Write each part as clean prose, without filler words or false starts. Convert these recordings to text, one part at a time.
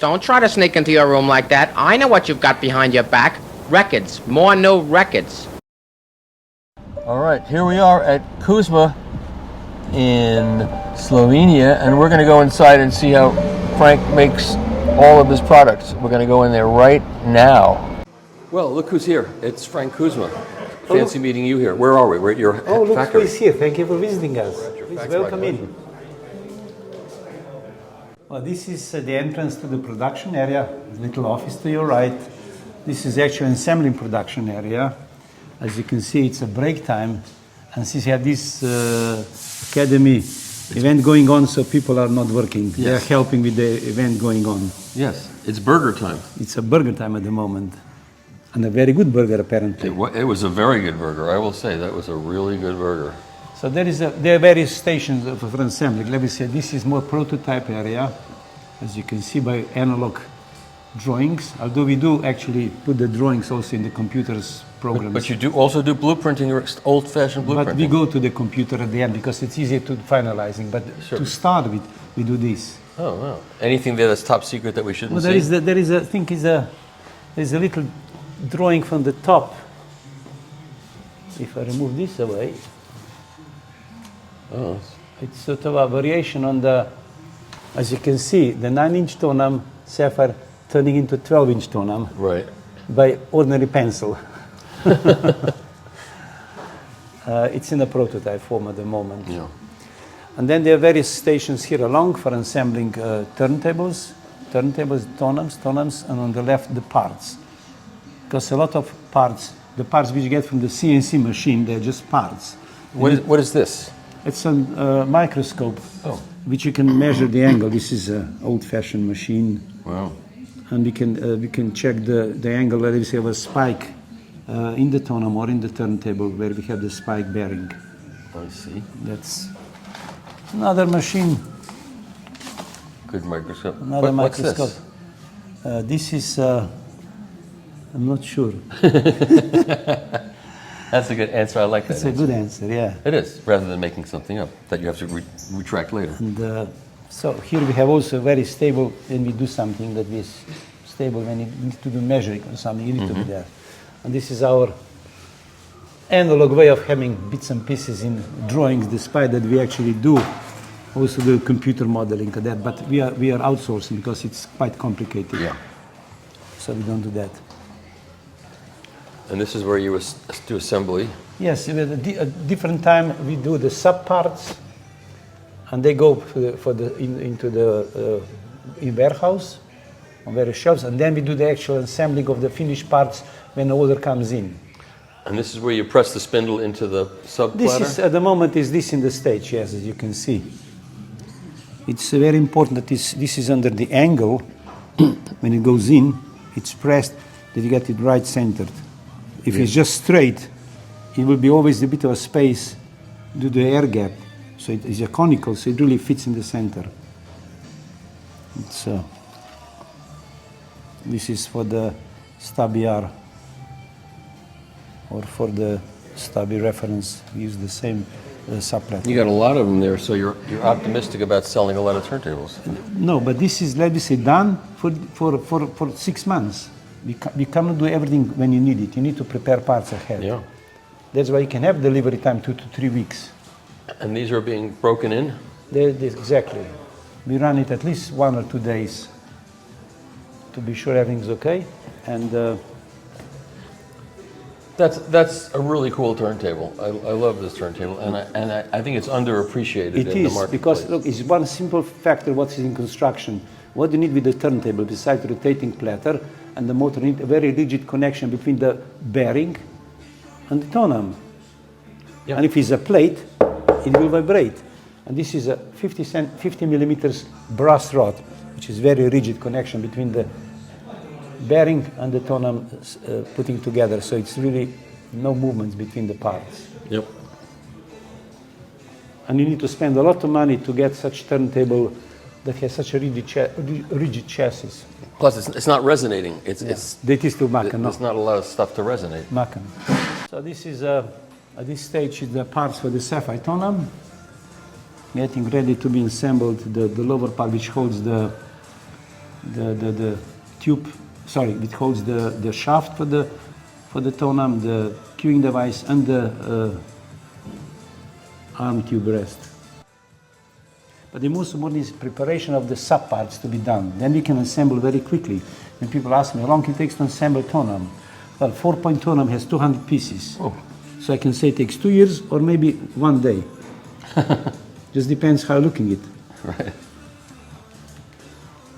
Don't try to sneak into your room like that. I know what you've got behind your back. Records. More new records. All right, here we are at Kuzma in Slovenia, and we're going to go inside and see how Frank makes all of his products. We're going to go in there right now. Well, look who's here. It's Franc Kuzma. Fancy meeting you here. Where are we? We're at your factory. Oh, look who is here. Thank you for visiting us. Please welcome in. Well, this is the entrance to the production area. A little office to your right. This is actually an assembling production area. As you can see, it's a break time. And since you have this academy event going on, so people are not working. Yes. They're helping with the event going on. Yes, it's burger time. It's a burger time at the moment. And a very good burger, apparently. It was a very good burger, I will say. That was a really good burger. So there are various stations for assembling. Let me say, this is more prototype area, as you can see by analog drawings. Although we do actually put the drawings also in the computer's programs. But you do also do blueprinting, or old-fashioned blueprinting. But we go to the computer at the end because it's easier to finalizing. But sure. To start with, we do this. Oh wow! Anything there that's top secret that we shouldn't see? There's a little drawing from the top. If I remove this away. Oh. It's sort of a variation on the, as you can see, the 9-inch Tonearm sapphire turning into 12-inch Tonearm. Right. By ordinary pencil. It's in a prototype form at the moment. Yeah. And then there are various stations here along for assembling turntables, tonearms, and on the left the parts. Because a lot of parts, the parts which you get from the CNC machine, they're just parts. What is this? It's a microscope, which you can measure the angle. This is an old-fashioned machine. Wow. And we can check the angle whether we have a spike in the tonearm or in the turntable where we have the spike bearing. I see. That's another machine. Good microscope. Another microscope. What's this? This is, I'm not sure. That's a good answer. I like that. It's a good answer, yeah. It is, rather than making something up that you have to retract later. And so here we have also very stable, when we do something that is stable, when you need to do measuring or something, you need to be there. And this is our analog way of having bits and pieces in drawings, despite that we actually do also do computer modeling of that, but we are outsourcing because it's quite complicated. Yeah. So we don't do that. And this is where you do assembly? Yes, at a different time we do the sub parts, and they go into the warehouse on various shelves, and then we do the actual assembling of the finished parts when the order comes in. And this is where you press the spindle into the sub platter? This is, at the moment, is this in the stage, yes, as you can see. It's very important that this is under the angle. When it goes in, it's pressed that you get it right centered. If it's just straight, it will be always a bit of a space due to the air gap. So it is a conical, so it really fits in the center. This is for the Stabi R, or for the Stabi reference. We use the same subplatform. You got a lot of them there, so you're optimistic about selling a lot of turntables. No, but this is, let me say, done for 6 months. We cannot do everything when you need it. You need to prepare parts ahead. Yeah. That's why you can have delivery time 2 to 3 weeks. And these are being broken in? Exactly. We run it at least 1 or 2 days to be sure everything's okay. And that's a really cool turntable. I love this turntable, and I think it's underappreciated in the marketplace. Because look, it's one simple factor what's in construction. What you need with the turntable, besides rotating platter and the motor, you need a very rigid connection between the bearing and the tonearm. Yep. And if it's a plate, it will vibrate. And this is a 50 millimeters brass rod, which is very rigid connection between the bearing and the tonearm putting together. So it's really no movements between the parts. Yep. And you need to spend a lot of money to get such turntable that has such a rigid chassis. Plus, it's not resonating. It's still Macan. There's not a lot of stuff to resonate. Macan. So this is at this stage is the parts for the sapphire tonearm, getting ready to be assembled. The lower part which holds the the tube, sorry, it holds the shaft for the tonearm, the cueing device, and the arm tube rest. But the most important is preparation of the subparts to be done. Then we can assemble very quickly. When people ask me, how long it takes to assemble tonearm? Well, 4-point tonearm has 200 pieces. Oh. So I can say it takes 2 years or maybe 1 day. Just depends how you're looking at it. Right.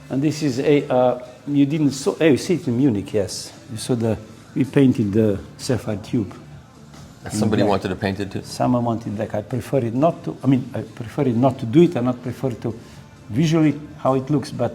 And this is you didn't saw, you see it in Munich, yes. You saw we painted the sapphire tube. Somebody wanted to paint it too? Someone wanted black. I prefer it not to, I prefer it not to do it. I not prefer to visually how it looks, but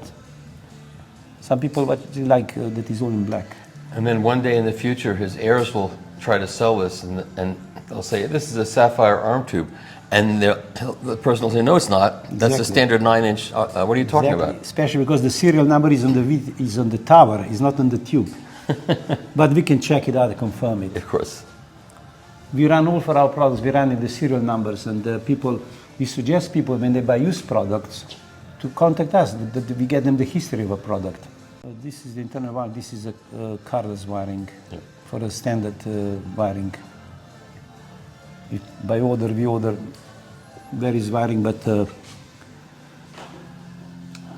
some people like that is all in black. And then one day in the future, his heirs will try to sell this, and they'll say, this is a sapphire arm tube. And the person will say, no, it's not. That's Exactly. a standard 9-inch. What are you talking Exactly. about? Especially because the serial number is on the tower, is not on the tube. But we can check it out and confirm it. Of course. We run all for our products, we run in the serial numbers, and we suggest people when they buy used products to contact us, that we get them the history of a product. This is the internal wire, this is a cordless wiring for a standard wiring. By order, we order various wiring, but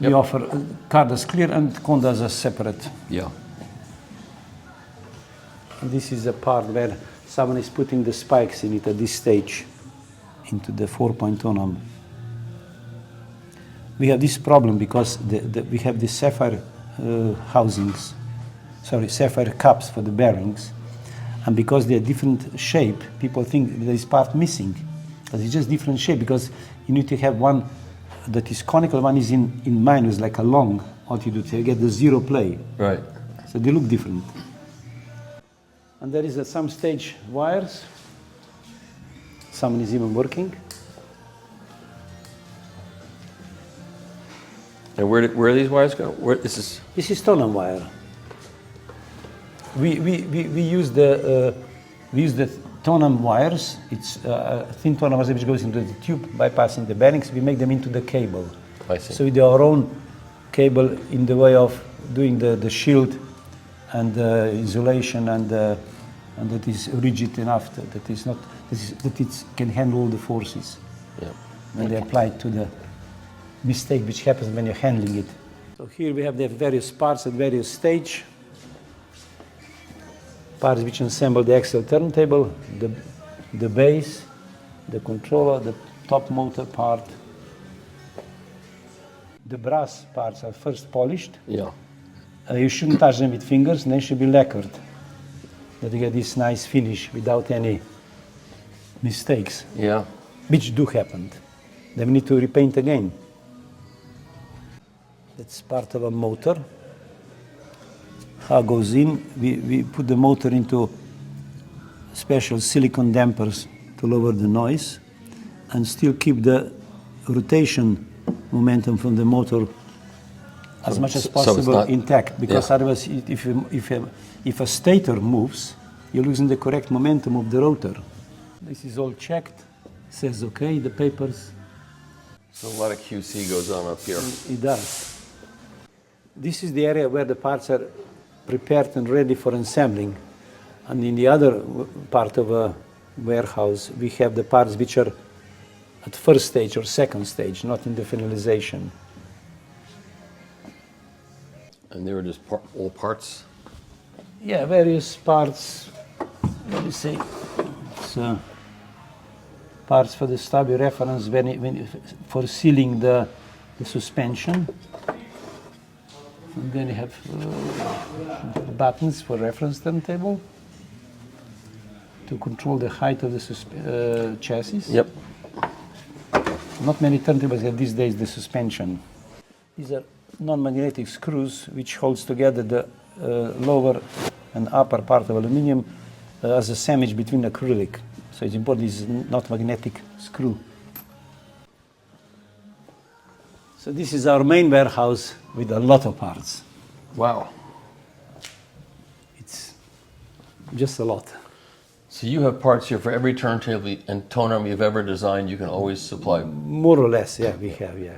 we offer cordless clear and condas as separate. Yeah. This is a part where someone is putting the spikes in it at this stage into the 4-point tonearm. We have this problem because we have the sapphire housings, sapphire cups for the bearings, and because they're different shape, people think there is part missing, but it's just different shape because you need to have one that is conical, one is in minus, like a long, what you do to get the zero play. Right. So they look different. And there is at some stage wires. Someone is even working. And where do these wires go? This is tonearm wire. We use the tonearm wires. It's a thin tonearm wire which goes into the tube, bypassing the bearings. We make them into the cable. I see. So we do our own cable in the way of doing the shield and the insulation and that is rigid enough that it can handle all the forces. Yeah. When they apply it to the mistake which happens when you're handling it. So here we have the various parts at various stage. Parts which assemble the axle turntable, the base, the controller, the top motor part. The brass parts are first polished. Yeah. You shouldn't touch them with fingers, and they should be lacquered. That you get this nice finish without any mistakes. Yeah. Which do happen. Then we need to repaint again. That's part of a motor. How it goes in, we put the motor into special silicone dampers to lower the noise and still keep the rotation momentum from the motor as much as possible intact, because otherwise if a stator moves, you're losing the correct momentum of the rotor. This is all checked, says okay, the papers. So a lot of QC goes on up here. It does. This is the area where the parts are prepared and ready for assembling. And in the other part of a warehouse, we have the parts which are at first stage or second stage, not in the finalization. And they were just all parts? Yeah, various parts. Let me see. So, parts for the Stabi reference for sealing the suspension. And then you have buttons for reference turntable to control the height of the chassis. Yep. Not many turntables have these days the suspension. These are non-magnetic screws which holds together the lower and upper part of aluminium as a sandwich between acrylic. So it's important it's not magnetic screw. So this is our main warehouse with a lot of parts. Wow. It's just a lot. So you have parts here for every turntable and tonearm you've ever designed, you can always supply. More or less, yeah, we have, yeah.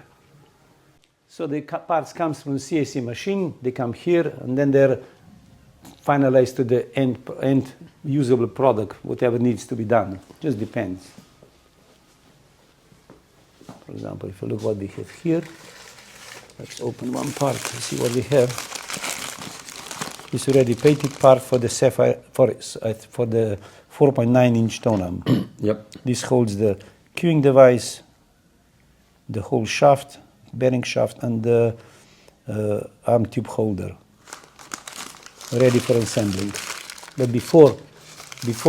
So the parts comes from CAC machine, they come here, and then they're finalized to the end usable product, whatever needs to be done. Just depends. For example, if you look what we have here, let's open one part to see what we have. This already painted part for the sapphire for the 4.9-inch tonearm. Yep. This holds the queuing device, the whole shaft, bearing shaft, and the arm tube holder, ready for assembling. But before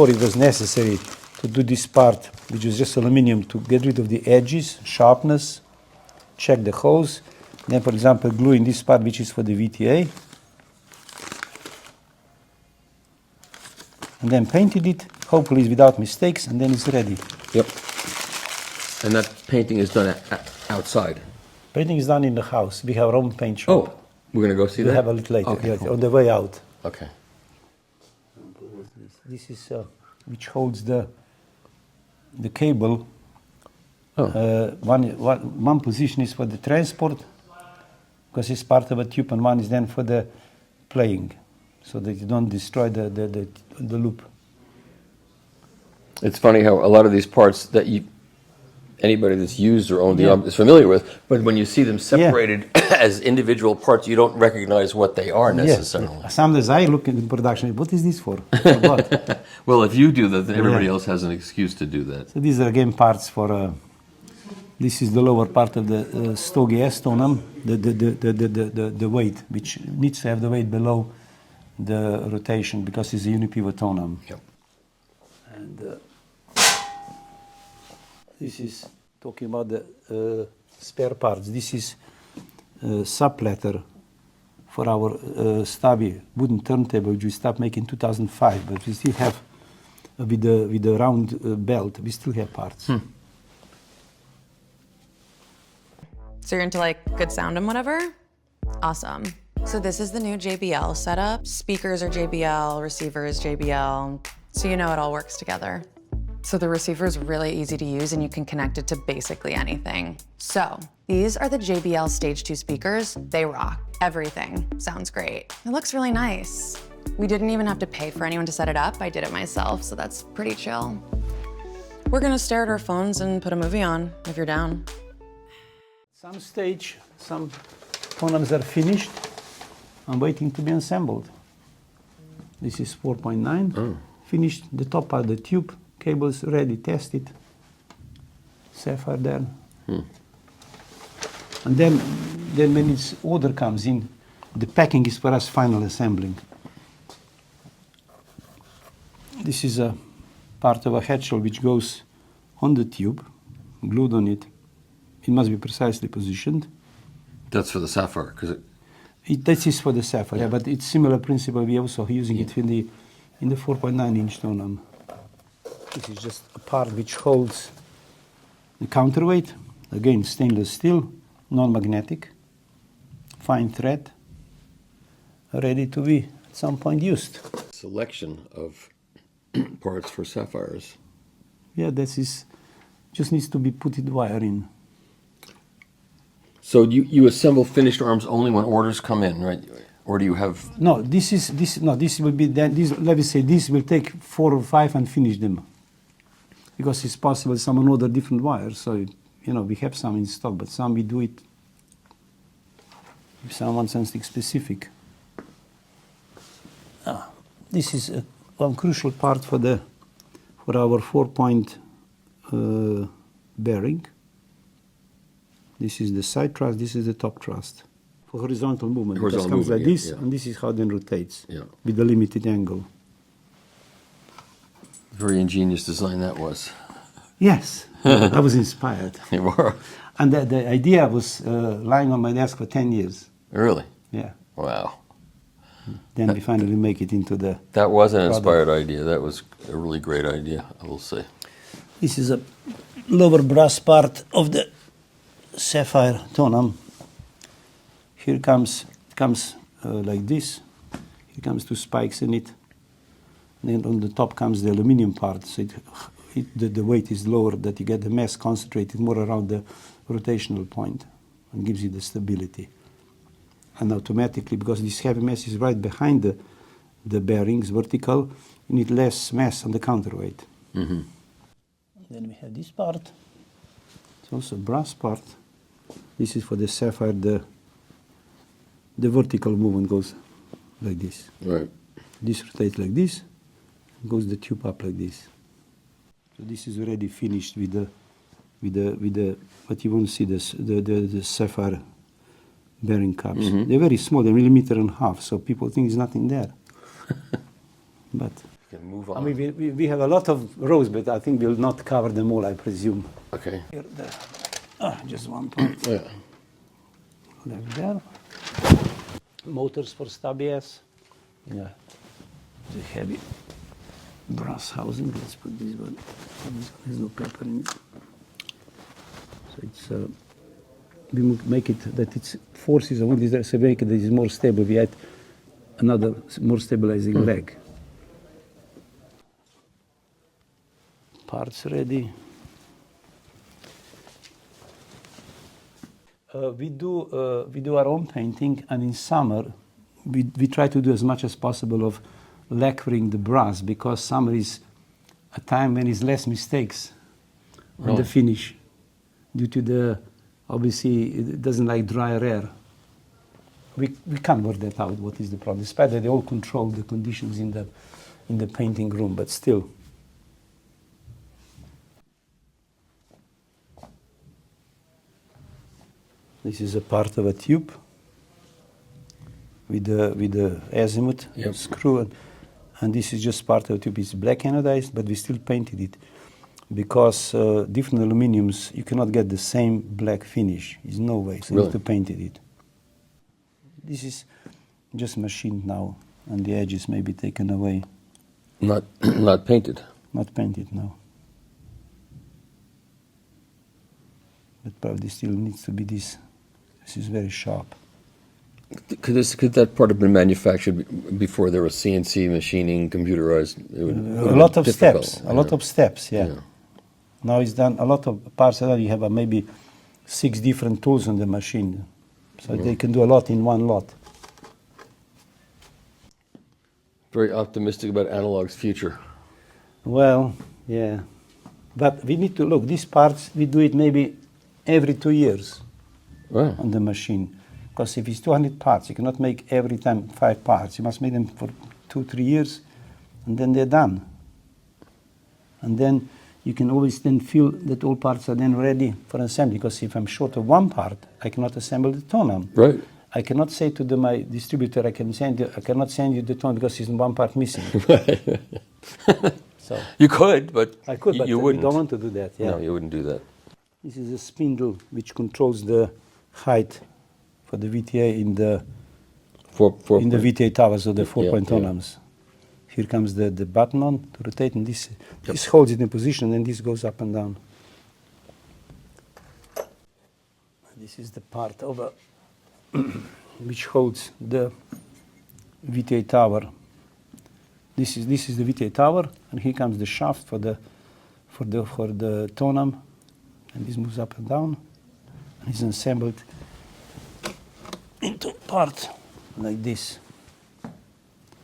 it was necessary to do this part, which is just aluminum, to get rid of the edges, sharpness, check the holes. Then, for example, glue in this part, which is for the VTA. And then painted it, hopefully without mistakes, and then it's ready. Yep. And that painting is done outside. Painting is done in the house. We have our own paint shop. Oh, we're going to go see We'll that? have a little later, Okay, yeah, cool. on the way out. Okay. This is which holds the cable. Oh. One position is for the transport, because it's part of a tube, and one is then for the playing, so that you don't destroy the loop. It's funny how a lot of these parts that anybody that's used or owned the arm is familiar with, but when you see them separated as individual parts, you don't recognize what they are necessarily. Yes. Sometimes I look in production, what is this for? For what? Well, if you do that, then everybody else has an excuse to do that. So these are again parts for. This is the lower part of the Stabi S tonearm, the weight, which needs to have the weight below the rotation because it's a unipivot tonearm. Yep. And this is talking about the spare parts. This is subplatter for our Stabi wooden turntable, which we stopped making in 2005, but we still have, with the round belt, we still have parts. So you're into like good sound and whatever? Awesome. So this is the new JBL setup. Speakers are JBL, receivers JBL, so you know it all works together. So the receiver is really easy to use and you can connect it to basically anything. So these are the JBL Stage 2 speakers. They rock. Everything sounds great. It looks really nice. We didn't even have to pay for anyone to set it up. I did it myself, so that's pretty chill. We're gonna stare at our phones and put a movie on, if you're down. Some tonearms are finished and waiting to be assembled. This is 4.9, finished, the top part, the tube, cables ready, tested, sapphire there. And then when its order comes in, the packing is for us final assembling. This is a part of a head shell which goes on the tube, glued on it. It must be precisely positioned. That's for the sapphire, because This is for the sapphire, yeah, but it's similar principle. We also using it in the 4.9-inch tonearm. This is just a part which holds the counterweight. Again, stainless steel, non-magnetic, fine thread, ready to be at some point used. selection of parts for sapphires. Yeah, this is just needs to be put in wire in. So you assemble finished arms only when orders come in, right? Or do you have? No, this will be then. Let me say this will take 4 or 5 and finish them, because it's possible someone order different wires. So we have some in stock, but some we do it if someone wants something specific. This is one crucial part for our 4-point bearing. This is the side thrust. This is the top thrust for horizontal movement. It just comes like this, and this is how it then rotates with a limited angle. Very ingenious design that was. Yes, I was inspired. You were. And the idea was lying on my desk for 10 years. Really? Yeah. Wow. Then we finally make it into the... That was an product. inspired idea. That was a really great idea, I will say. This is a lower brass part of the sapphire tonearm. Here comes like this. Here comes 2 spikes in it. Then on the top comes the aluminum part. So the weight is lower, that you get the mass concentrated more around the rotational point. and gives you the stability. And automatically, because this heavy mass is right behind the bearings, vertical, you need less mass on the counterweight. Mm-hmm. Then we have this part. It's also a brass part. This is for the sapphire. The vertical movement goes like this. Right. This rotates like this, goes the tube up like this. So this is already finished with the but you won't see this the sapphire bearing cups. Mm-hmm. They're very small, they're 1.5 millimeters, so people think there's nothing there. But You can move on. I mean, we have a lot of rows, but I think we'll not cover them all, I presume. Okay. Here, just one part. Yeah. Like there. Motors for Stabi S. Yeah. The heavy brass housing. Let's put this one. This one has no paper in it. So it's we make it that it's forces. I want this to make it that it's more stable. We add another more stabilizing leg. Parts ready. We do our own painting, and in summer we try to do as much as possible of lacquering the brass, because summer is a time when there's less mistakes on the finish, due to the obviously it doesn't like dry air. We can't work that out. What is the problem? Despite that they all control the conditions in the painting room, but still. This is a part of a tube with the azimuth screw, and this is just part of the tube. It's black anodized, but we still painted it because different aluminiums you cannot get the same black finish. There's no way. So you have to paint it. This is just machined now, and the edges may be taken away. Not painted. Not painted, no. But probably still needs to be this. This is very sharp. Could that part have been manufactured before there was CNC machining, computerized? A lot of steps. A lot of steps. Yeah. Now it's done. A lot of parts that you have maybe 6 different tools on the machine, so they can do a lot in one lot. Very optimistic about analog's future. Well, yeah, but we need to look. These parts we do it maybe every 2 years. Wow. On the machine, because if it's 200 parts, you cannot make every time 5 parts. You must make them for 2-3 years, and then they're done. And then you can always then feel that all parts are then ready for assembly. Because if I'm short of one part, I cannot assemble the tonearm. Right. I cannot say to my distributor, I cannot send you the tone because there's one part missing. So you could, but I could, but you wouldn't. We don't want to do that. Yeah. No, you wouldn't do that. This is a spindle which controls the height for the VTA in the VTA towers of the 4-point tonearms. Here comes the button on to rotate, and this holds it in position, and this goes up and down. This is the part of which holds the VTA tower. This is the VTA tower, and here comes the shaft for the tonearm, and this moves up and down. It's assembled into part like this.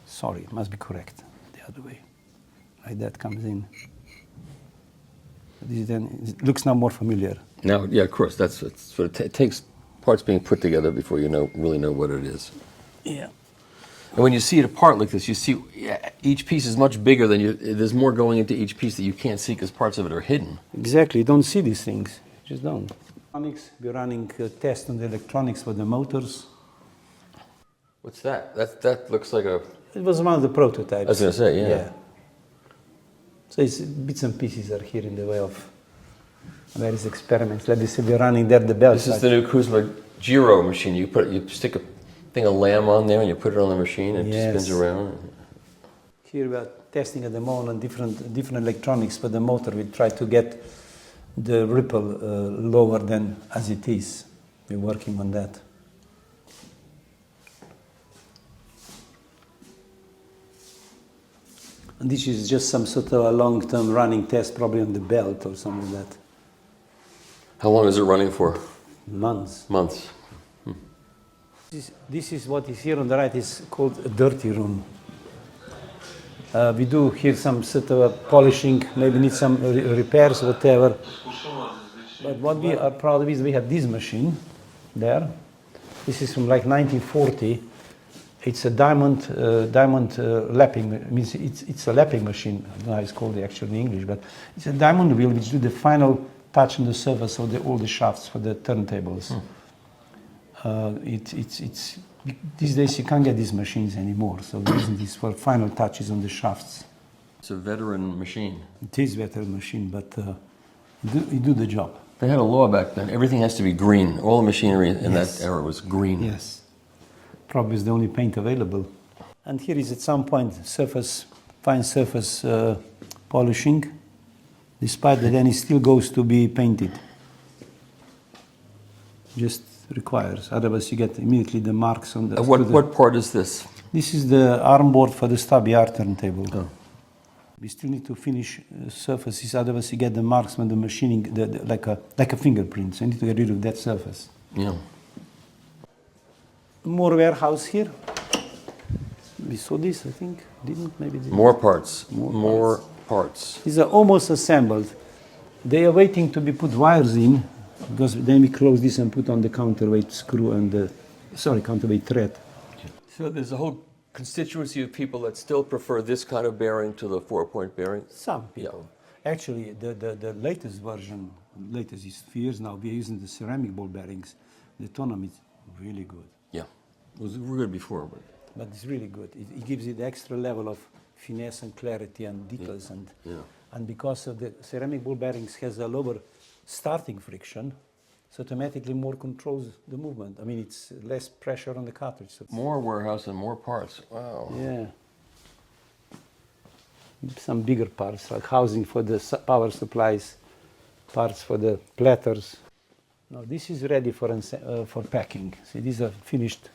Sorry, it must be correct. The other way. Like that comes in. This then it looks now more familiar. Now, yeah, of course. That's what it takes. Parts being put together before you really know what it is. Yeah. And when you see it apart like this, you see each piece is much bigger than you. There's more going into each piece that you can't see because parts of it are hidden. Exactly. You don't see these things. You just don't. We're running a test on the electronics for the motors. What's that? That looks like a... It was one of the prototypes. I was going to say, yeah. So it's bits and pieces are here in the way of various experiments. Let me see, we're running there the belt. This is the new Kuzma Giro machine. You stick a thing of lamb on there and you put it on the machine and it just spins around. Here we are testing at the moment different electronics for the motor. We try to get the ripple lower than as it is. We're working on that. And this is just some sort of a long-term running test, probably on the belt or something like that. How long is it running for? Months. Months. This is what is here on the right is called a dirty room. We do here some sort of polishing, maybe need some repairs, whatever. But what we are proud of is we have this machine there. This is from like 1940. It's a diamond lapping. Means it's a lapping machine. I don't know how it's called actually in English, but it's a diamond wheel which do the final touch on the surface of all the shafts for the turntables. It's these days you can't get these machines anymore. So we're using this for final touches on the shafts. It's a veteran machine. It is a veteran machine, but it do the job. They had a law back then. Everything has to be green. All the machinery in that era was green. Yes. Probably is the only paint available. And here is at some point fine surface polishing, despite that then it still goes to be painted. Just requires, otherwise you get immediately the marks on the... What part is this? This is the arm board for the Stabi S turntable. Oh. We still need to finish surfaces, otherwise you get the marks when the machining, like a fingerprint, so you need to get rid of that surface. Yeah. More warehouse here. We saw this, I think, didn't? Maybe didn't. More parts. More parts. These are almost assembled. They are waiting to be put wires in, because then we close this and put on the counterweight screw and the, counterweight thread. So there's a whole constituency of people that still prefer this kind of bearing to the 4-point bearing? Some people. Yeah. Actually, the latest version, latest is a few years now, we are using the ceramic ball bearings. The Tonearm is really good. Yeah. It was good before, but it's really good. It gives it the extra level of finesse and clarity and details. And because of the ceramic ball bearings has a lower starting friction, so automatically more controls the movement. I mean, it's less pressure on the cartridge. So more warehouse and more parts. Wow. Yeah. Some bigger parts, like housing for the power supplies, parts for the platters. Now this is ready for packing. See, these are finished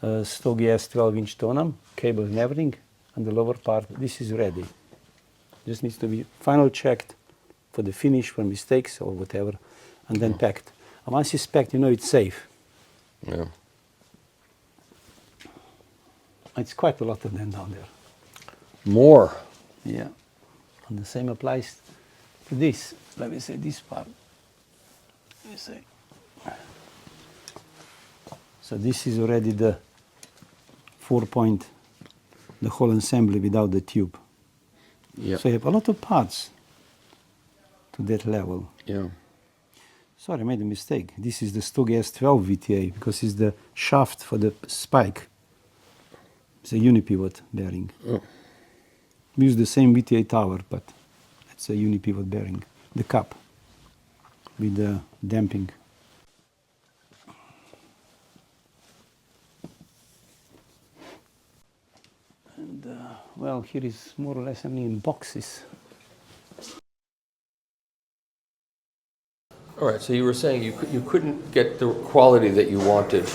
Stabi S 12-inch Tonearm, cable and everything, and the lower part. This is ready. Just needs to be final checked for the finish, for mistakes or whatever, and then packed. And once it's packed, you know it's safe. Yeah. It's quite a lot of them down there. More. Yeah. And the same applies to this. Let me say this part. Let me say. So this is already the 4-point, the whole assembly without the tube. Yeah. So you have a lot of parts to that level. Yeah. Sorry, I made a mistake. This is the Stabi S 12 VTA because it's the shaft for the spike. It's a unipivot bearing. Oh. We use the same VTA tower, but it's a unipivot bearing. The cup with the damping. And well, here is more or less everything in boxes. All right, so you were saying you couldn't get the quality that you wanted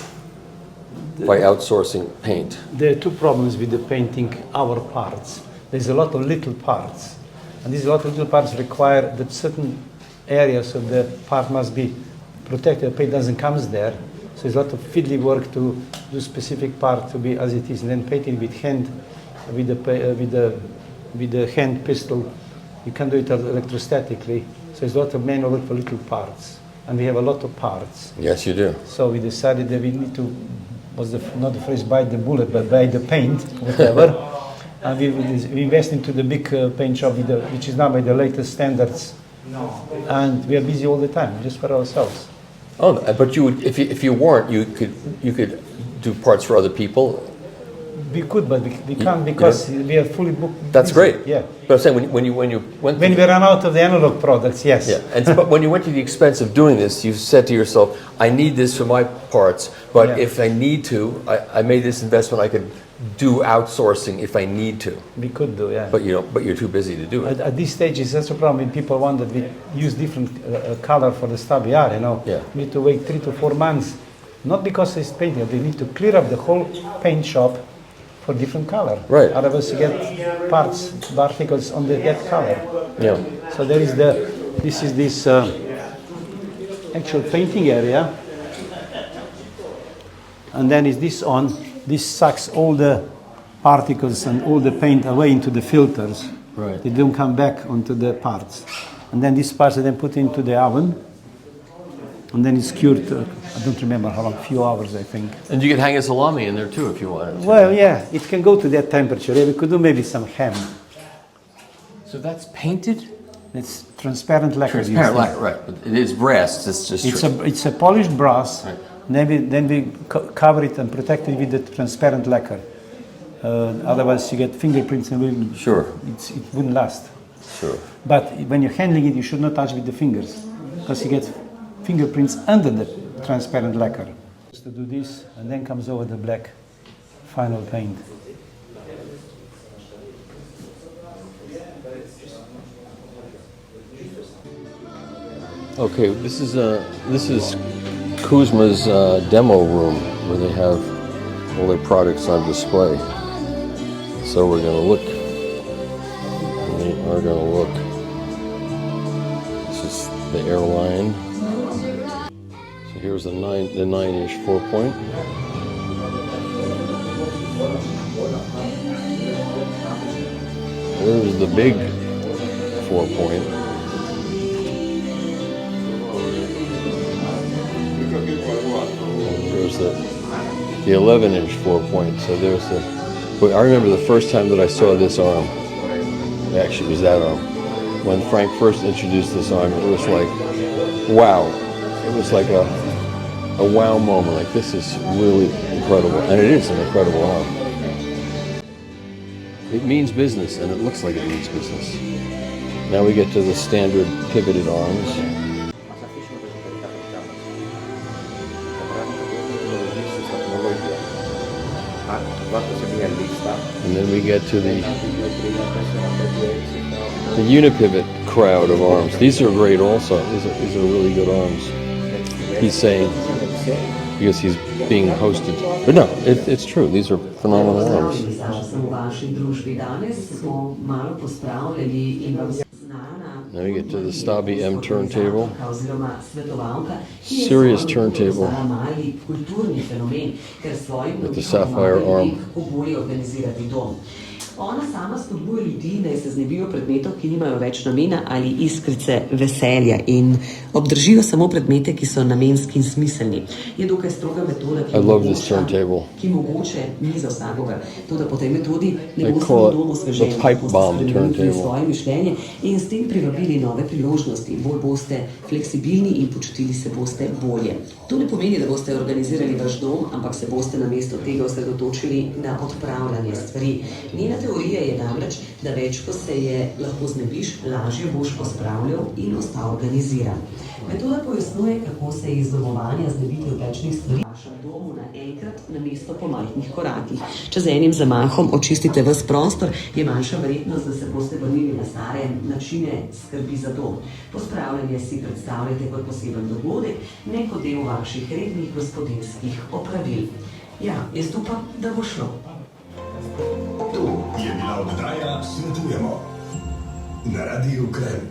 by outsourcing paint. There are two problems with the painting our parts. There's a lot of little parts, and these lot of little parts require that certain areas of the part must be protected. The paint doesn't come there, so there's a lot of fiddly work to do specific part to be as it is, and then painting with hand, with the hand pistol. You can do it electrostatically. So there's a lot of manual work for little parts, and we have a lot of parts. Yes, you do. So we decided that we need to, not the phrase bite the bullet, but buy the paint, whatever. And we invest into the big paint shop, which is now by the latest standards. And we are busy all the time, just for ourselves. Oh, but you would, if you weren't, you could do parts for other people. We could, but we can't because we are fully booked. That's great. Yeah. But I'm saying when you went. When we run out of the analog products, yes. Yeah. But when you went to the expense of doing this, you said to yourself, "I need this for my parts, but if I need to, I made this investment. I could do outsourcing if I need to." We could do, yeah. But you're too busy to do it. At this stage, it's such a problem when people want that we use different color for the Stabi S, you know. Yeah. We need to wait 3 to 4 months, not because it's painting. They need to clear up the whole paint shop for different color. Right. Otherwise, you get parts, particles on that color. Yeah. So there is this actual painting area. And then is this on. This sucks all the particles and all the paint away into the filters. Right. They don't come back onto the parts. And then these parts are then put into the oven. And then it's cured, I don't remember how long, a few hours, I think. And you could hang a salami in there too if you wanted to. Well, yeah, it can go to that temperature. Yeah, we could do maybe some ham. So that's painted? It's transparent lacquer. Transparent lacquer, right. But it is brass. It's just... It's a polished brass. Right. Then we cover it and protect it with the transparent lacquer. Otherwise you get fingerprints and Sure. it wouldn't last. Sure. But when you're handling it, you should not touch with the fingers, because you get fingerprints under the transparent lacquer. Just to do this, and then comes over the black final paint. Okay, this is Kuzma's demo room where they have all their products on display. So we're going to look. We are going to look. This is the airline. So here's the 9-inch 4-point. There's the big 4-point. There's the 11-inch 4-point. So there's the. But I remember the first time that I saw this arm. Actually, it was that arm. When Frank first introduced this arm, it was like, wow. It was like a wow moment. Like, this is really incredible, and it is an incredible arm. It means business, and it looks like it means business. Now we get to the standard pivoted arms. And then we get to the unipivot crowd of arms. These are great also. These are really good arms. He's saying, because he's being hosted. But no, it's true. These are phenomenal arms. Now we get to the Stabi M turntable. Serious turntable with the sapphire arm. Ona sama spodbuja ljudi, naj se znebijo predmetov, ki nimajo več namena ali iskrice veselja in obdržijo samo predmete, ki so namenski in smiselni. Je dokaj stroga metoda, ki mogoče ni za vsakogar. Toda po tej metodi ne boste v domu osveženi, boste spremenili svoje mišljenje in s tem privabili nove priložnosti. Bolj boste fleksibilni in počutili se boste bolje. To ne pomeni, da boste organizirali vaš dom, ampak se boste namesto tega osredotočili na odpravljanje stvari. Njena teorija je namreč, da več, ko se je lahko znebiš, lažje boš pospravljal in ostal organiziran. Metoda pojasnjuje, kako se iz domovanja znebiti odvečnih stvari v vašem domu naenkrat namesto po majhnih korakih. Če z enim zamahom očistite ves prostor, je manjša verjetnost, da se boste vrnili na stare načine skrbi za dom. Pospravljanje si predstavljate kot poseben dogodek, ne kot del vaših rednih gospodinjskih opravil. Ja, jaz upam, da bo šlo. Tu je bila oddaja Svetujemo na Radiu Kranj.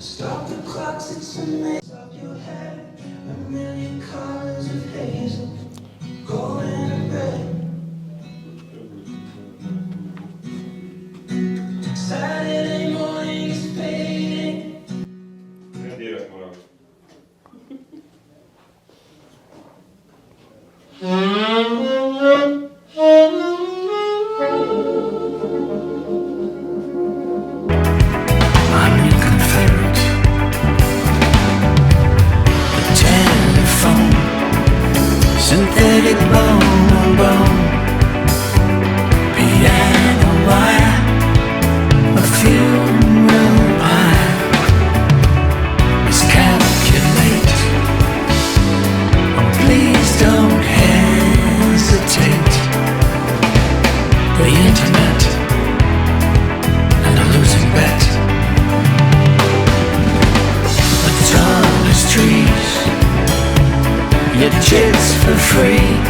Synthetic bone on bone, piano wire, a funeral pyre. Miscalculate, oh please don't hesitate. The internet and a losing bet. The tallest trees, your chicks for free.